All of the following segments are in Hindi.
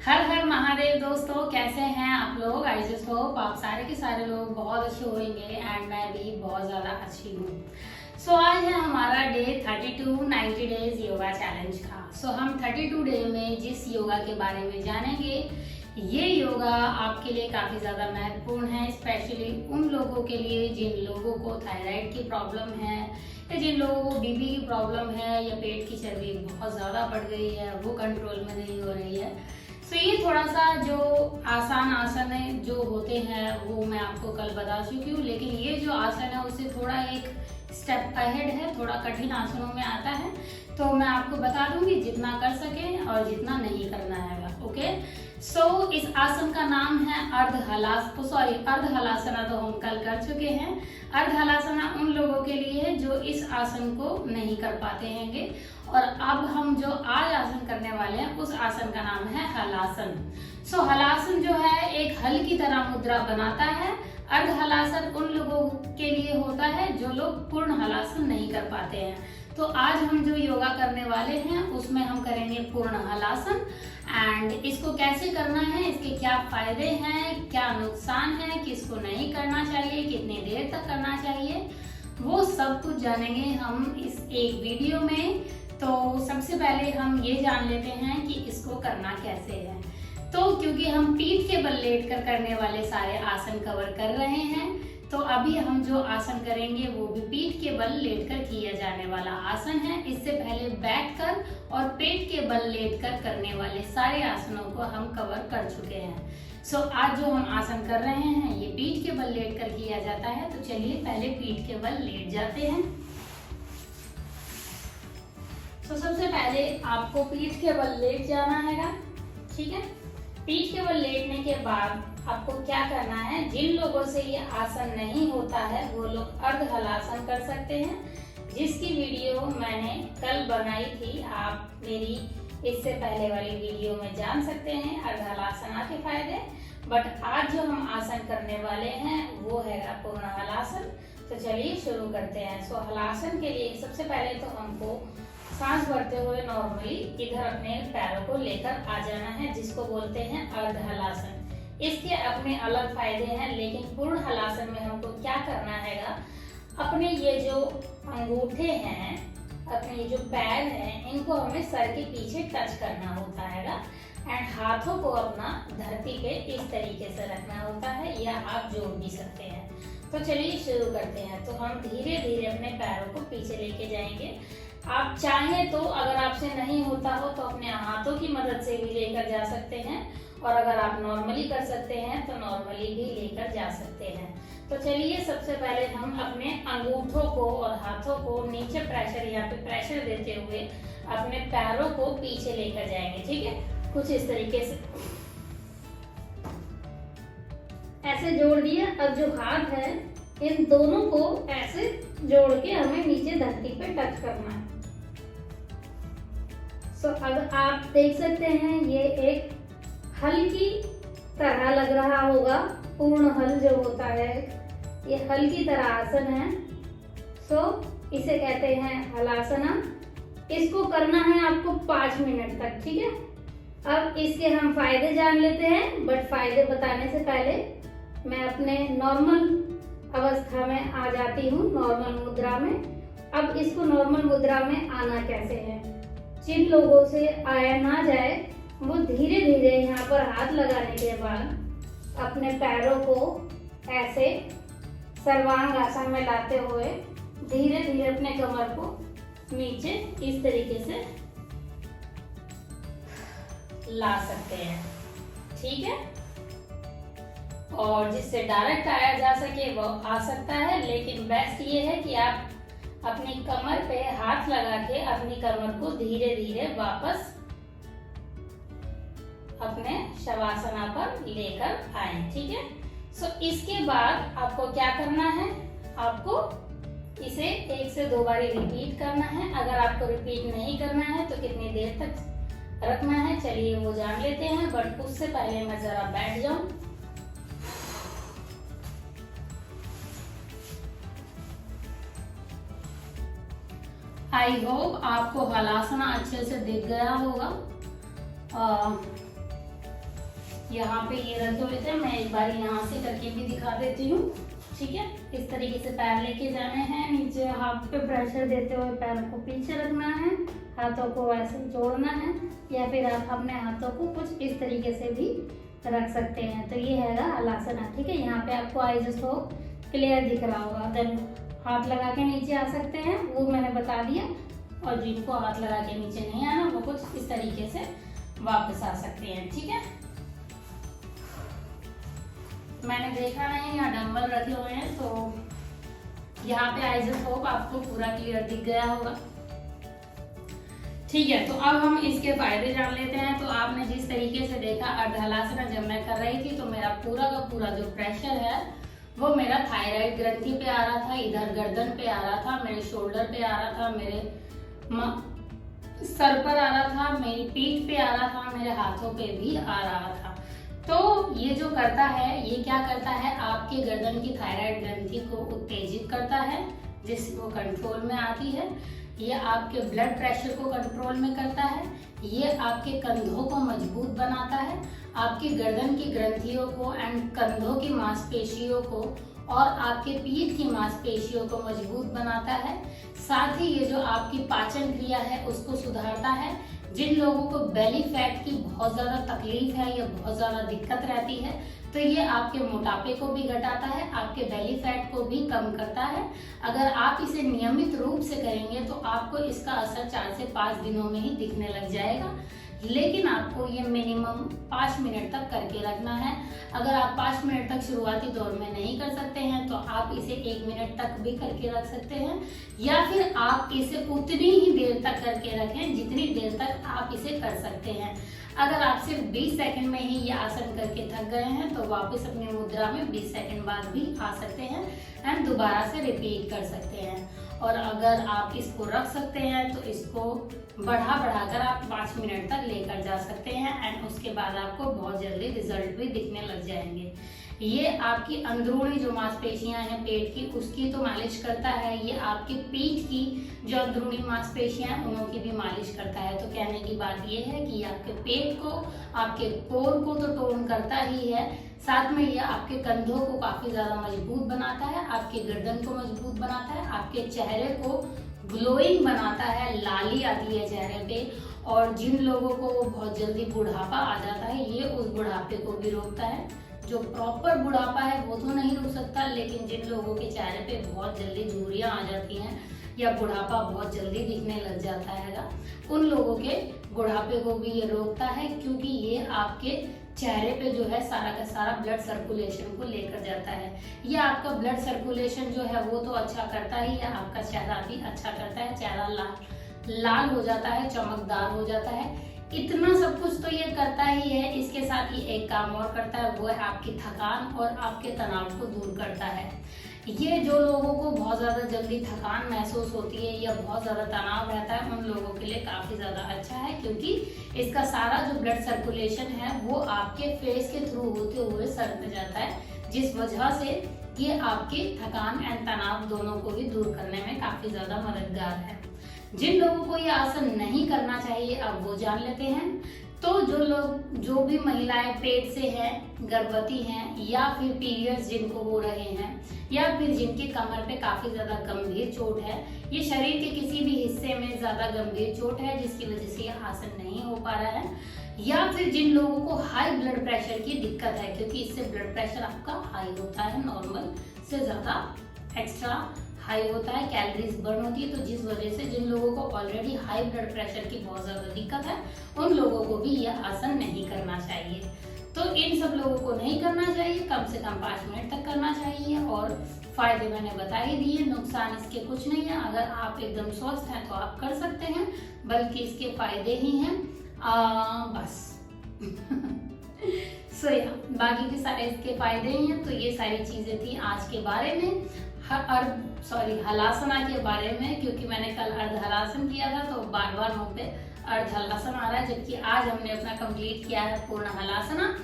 हर हर महादेव दोस्तों, कैसे हैं आप लोग। आई जस्ट होप आप सारे के सारे लोग बहुत अच्छे होंगे एंड मैं भी बहुत ज़्यादा अच्छी हूँ। सो आज है हमारा डे 32 90 डेज योगा चैलेंज का। सो हम 32 डे में जिस योगा के बारे में जानेंगे, ये योगा आपके लिए काफ़ी ज़्यादा महत्वपूर्ण है, स्पेशली उन लोगों के लिए जिन लोगों को थायराइड की प्रॉब्लम है या जिन लोगों को बीपी की प्रॉब्लम है या पेट की चर्बी बहुत ज़्यादा बढ़ गई है, वो कंट्रोल में नहीं हो रही है। तो ये थोड़ा सा जो आसान आसन है जो होते हैं वो मैं आपको कल बता चुकी हूँ, लेकिन ये जो आसन है उससे थोड़ा एक स्टेप अहेड है, थोड़ा कठिन आसनों में आता है। तो मैं आपको बता दूंगी जितना कर सकें और जितना नहीं करना है। ओके, सो इस आसन का नाम है अर्ध हलासना। तो हम कल कर चुके हैं। अर्ध हलासना उन लोगों के लिए है जो इस आसन को नहीं कर पाते हैंगे, और अब हम जो आज आसन करने वाले हैं उस आसन का नाम है हलासन। सो हलासन जो है एक हल की तरह मुद्रा बनाता है। अर्ध हलासन उन लोगों के लिए होता है जो लोग पूर्ण हलासन नहीं कर पाते हैं। तो आज हम जो योगा करने वाले हैं उसमें हम करेंगे पूर्ण हलासन। एंड इसको कैसे करना है, इसके क्या फायदे हैं, क्या नुकसान है, किसको नहीं करना चाहिए, कितनी देर तक करना चाहिए, वो सब कुछ जानेंगे हम इस एक वीडियो में। तो सबसे पहले हम ये जान लेते हैं कि इसको करना कैसे है। तो क्योंकि हम पीठ के बल लेटकर करने वाले सारे आसन कवर कर रहे हैं, तो अभी हम जो आसन करेंगे वो भी पीठ के बल लेटकर किया जाने वाला आसन है। इससे पहले बैठकर और पेट के बल लेटकर करने वाले सारे आसनों को हम कवर कर चुके हैं। सो आज जो हम आसन कर रहे हैं ये पीठ के बल लेटकर किया जाता है। तो चलिए पहले पीठ के बल लेट जाते हैं। तो सबसे पहले आपको पीठ के बल लेट जाना है, ठीक है। पीठ के बल लेटने के बाद आपको क्या करना है, जिन लोगों से ये आसन नहीं होता है वो लोग अर्ध हलासन कर सकते हैं, जिसकी वीडियो मैंने कल बनाई थी। आप मेरी इससे पहले वाली वीडियो में जान सकते हैं अर्ध हलासना के फायदे। बट आज जो हम आसन करने वाले हैं वो है पूर्ण हलासन। तो चलिए शुरू करते हैं। सो हलासन के लिए सबसे पहले तो हमको सांस भरते हुए नॉर्मली इधर अपने पैरों को लेकर आ जाना है, जिसको बोलते हैं अर्ध हलासन। इसके अपने अलग फायदे हैं, लेकिन पूर्ण हलासन में हमको क्या करना है, अपने ये जो अंगूठे हैं, अपने ये जो पैर हैं, इनको हमें सर के पीछे टच करना होता है एंड हाथों को अपना धरती पे इस तरीके से रखना होता है, या आप जोड़ भी सकते हैं। तो चलिए शुरू करते हैं। तो हम धीरे धीरे अपने पैरों को पीछे लेके जाएंगे। आप चाहें तो अगर आपसे नहीं होता हो तो अपने हाथों की मदद से भी लेकर जा सकते हैं, और अगर आप नॉर्मली कर सकते हैं तो नॉर्मली भी लेकर जा सकते हैं। तो चलिए सबसे पहले हम अपने अंगूठों को और हाथों को नीचे प्रेशर, यहाँ पे प्रेशर देते हुए अपने पैरों को पीछे लेकर जाएंगे, ठीक है। कुछ इस तरीके से ऐसे जोड़ दिए। अब जो हाथ है इन दोनों को ऐसे जोड़ के हमें नीचे धरती पे टच करना है। सो अब आप देख सकते हैं ये एक हल की तरह लग रहा होगा। पूर्ण हल जो होता है ये हल की तरह आसन है। सो इसे कहते हैं हलासना। इसको करना है आपको 5 मिनट तक, ठीक है। अब इसके हम फायदे जान लेते हैं, बट फायदे बताने से पहले मैं अपने नॉर्मल अवस्था में आ जाती हूँ, नॉर्मल मुद्रा में। अब इसको नॉर्मल मुद्रा में आना कैसे है, जिन लोगों से आया ना जाए वो धीरे धीरे यहाँ पर हाथ लगाने के बाद अपने पैरों को ऐसे सर्वांग आसन में लाते हुए धीरे धीरे अपने कमर को नीचे इस तरीके से ला सकते हैं, ठीक है। और जिससे डायरेक्ट आया जा सके वो आ सकता है, लेकिन बेस्ट ये है कि आप अपनी कमर पे हाथ लगा के अपनी कमर को धीरे धीरे वापस अपने शवासना पर लेकर आए, ठीक है। सो इसके बाद आपको क्या करना है, आपको इसे 1 से 2 बार रिपीट करना है। अगर आपको रिपीट नहीं करना है तो कितनी देर तक रखना है चलिए वो जान लेते हैं, बट उससे पहले मैं जरा बैठ जाऊं। आई होप आपको हलासना अच्छे से दिख गया होगा। यहाँ पे ये रखे हुए थे, मैं एक बार यहाँ से करके भी दिखा देती हूँ। ठीक है, इस तरीके से पैर लेके जाने हैं, नीचे हाथ पे प्रेशर देते हुए पैरों को पीछे रखना है, हाथों को ऐसे जोड़ना है, या फिर आप अपने हाथों को कुछ इस तरीके से भी रख सकते हैं। तो ये हैगा हलासना। ठीक है, यहाँ पे आपको आइज हो क्लियर दिख रहा होगा। देन हाथ लगा के नीचे आ सकते हैं, वो मैंने बता दिया। और जिनको हाथ लगा के नीचे नहीं आना, वो कुछ इस तरीके से वापस आ सकते हैं। ठीक है, मैंने देखा नहीं यहाँ डंबल रखे हुए हैं, तो यहाँ पे आई जस्ट होप आपको पूरा क्लियर दिख गया होगा। ठीक है, तो अब हम इसके फायदे जान लेते हैं। तो आपने जिस तरीके से देखा अर्धहलासना जब मैं कर रही थी, तो मेरा पूरा का पूरा जो प्रेशर है वो मेरा थायराइड ग्रंथि पे आ रहा था, इधर गर्दन पे आ रहा था, मेरे शोल्डर पे आ रहा था, मेरे सर पर आ रहा था, मेरी पीठ पे आ रहा था, मेरे हाथों पे भी आ रहा था। तो ये जो करता है, ये क्या करता है, आपके गर्दन की थायराइड ग्रंथि को उत्तेजित करता है, जिससे वो कंट्रोल में आती है। ये आपके ब्लड प्रेशर को कंट्रोल में करता है। ये आपके कंधों को मजबूत बनाता है, आपकी गर्दन की ग्रंथियों को एंड कंधों की मांसपेशियों को और आपके पीठ की मांसपेशियों को मजबूत बनाता है। साथ ही ये जो आपकी पाचन क्रिया है उसको सुधारता है। जिन लोगों को बेली फैट की बहुत ज्यादा तकलीफ है या बहुत ज्यादा दिक्कत रहती है, तो ये आपके मोटापे को भी घटाता है, आपके बेली फैट को भी कम करता है। अगर आप इसे नियमित रूप से करेंगे तो आपको इसका असर 4 से 5 दिनों में ही दिखने लग जाएगा। लेकिन आपको ये मिनिमम 5 मिनट तक करके रखना है। अगर आप 5 मिनट तक शुरुआती दौर में नहीं कर सकते हैं तो आप इसे 1 मिनट तक भी करके रख सकते हैं, या फिर आप इसे उतनी ही देर तक करके रखें जितनी देर तक आप इसे कर सकते हैं। अगर आप सिर्फ 20 सेकंड में ही ये आसन करके थक गए हैं तो वापस अपनी मुद्रा में 20 सेकंड बाद भी आ सकते हैं एंड दोबारा से रिपीट कर सकते हैं। और अगर आप इसको रख सकते हैं तो इसको बढ़ाकर आप 5 मिनट तक लेकर जा सकते हैं एंड उसके बाद आपको बहुत जल्दी रिजल्ट भी दिखने लग जाएंगे। ये आपकी अंदरूनी जो मांसपेशियां हैं पेट की, उसकी तो मालिश करता है। ये आपकी पीठ की जो अंदरूनी मांसपेशियां हैं उनों की भी मालिश करता है। तो कहने की बात ये है कि आपके पेट को, आपके कोर को तो टोन करता ही है, साथ में ये आपके कंधों को काफी ज्यादा मजबूत बनाता है, आपके गर्दन को मजबूत बनाता है, आपके चेहरे को ग्लोइंग बनाता है, लाली आती है चेहरे पे। और जिन लोगों को बहुत जल्दी बुढ़ापा आ जाता है, ये उस बुढ़ापे को भी रोकता है। जो प्रॉपर बुढ़ापा है वो तो नहीं रुक सकता, लेकिन जिन लोगों के चेहरे पे बहुत जल्दी झुर्रियां आ जाती हैं या बुढ़ापा बहुत जल्दी दिखने लग जाता है, उन लोगों के बुढ़ापे को भी ये रोकता है, क्योंकि ये आपके चेहरे पे जो है सारा का सारा ब्लड सर्कुलेशन को लेकर जाता है। ये आपका ब्लड सर्कुलेशन जो है वो तो अच्छा करता ही है, आपका चेहरा भी अच्छा करता है, चेहरा लाल हो जाता है, चमकदार हो जाता है। इतना सब कुछ तो ये करता ही है, इसके साथ ये एक काम और करता है, वो है आपकी थकान और आपके तनाव को दूर करता है। ये जो लोगों को बहुत ज्यादा जल्दी थकान महसूस होती है या बहुत ज्यादा तनाव रहता है, उन लोगों के लिए काफी ज्यादा अच्छा है, क्योंकि इसका सारा जो ब्लड सर्कुलेशन है वो आपके फेस के थ्रू होते हुए सर में जाता है, जिस वजह से ये आपके थकान एंड तनाव दोनों को भी दूर करने में काफी ज्यादा मददगार है। जिन लोगों को ये आसन नहीं करना चाहिए अब वो जान लेते हैं। तो जो भी महिलाएं पेट से हैं, गर्भवती हैं, या फिर पीरियड्स जिनको हो रहे हैं, या फिर जिनकी कमर पे काफी ज्यादा गंभीर चोट है, ये शरीर के किसी भी हिस्से में ज्यादा गंभीर चोट है जिसकी वजह से ये आसन नहीं हो पा रहा है, या फिर जिन लोगों को हाई ब्लड प्रेशर की दिक्कत है, क्योंकि इससे ब्लड प्रेशर आपका हाई होता है, नॉर्मल से ज्यादा एक्स्ट्रा हाई होता है, कैलोरीज बर्न होती है, तो जिस वजह से जिन लोगों को ऑलरेडी हाई ब्लड प्रेशर की बहुत ज्यादा दिक्कत है, उन लोगों को भी यह आसन नहीं करना चाहिए। तो इन सब लोगों को नहीं करना चाहिए, कम से कम 5 मिनट तक करना चाहिए। और फायदे मैंने बता ही दिए, नुकसान इसके कुछ नहीं है। अगर आप एकदम स्वस्थ हैं तो आप कर सकते हैं, बल्कि इसके फायदे ही हैं बस। बाकी के सारे इसके फायदे ही हैं। तो ये सारी चीजें थी आज के बारे में, हलासना के बारे में, क्योंकि मैंने कल अर्धहलासन किया था तो बार बार मुंह पे अर्धहलासन आ रहा है, जबकि आज हमने अपना कंप्लीट किया है पूर्ण हलासना।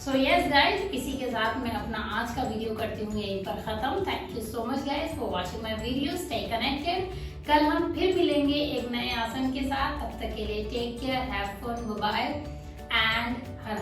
सो यस गाइज, इसी के साथ मैं अपना आज का वीडियो करती हूँ यहीं पर खत्म। Thank you so much guys for watching my video. Stay connected. कल हम फिर मिलेंगे एक नए आसन के साथ। तब तक के लिए take care, have fun, bye bye and her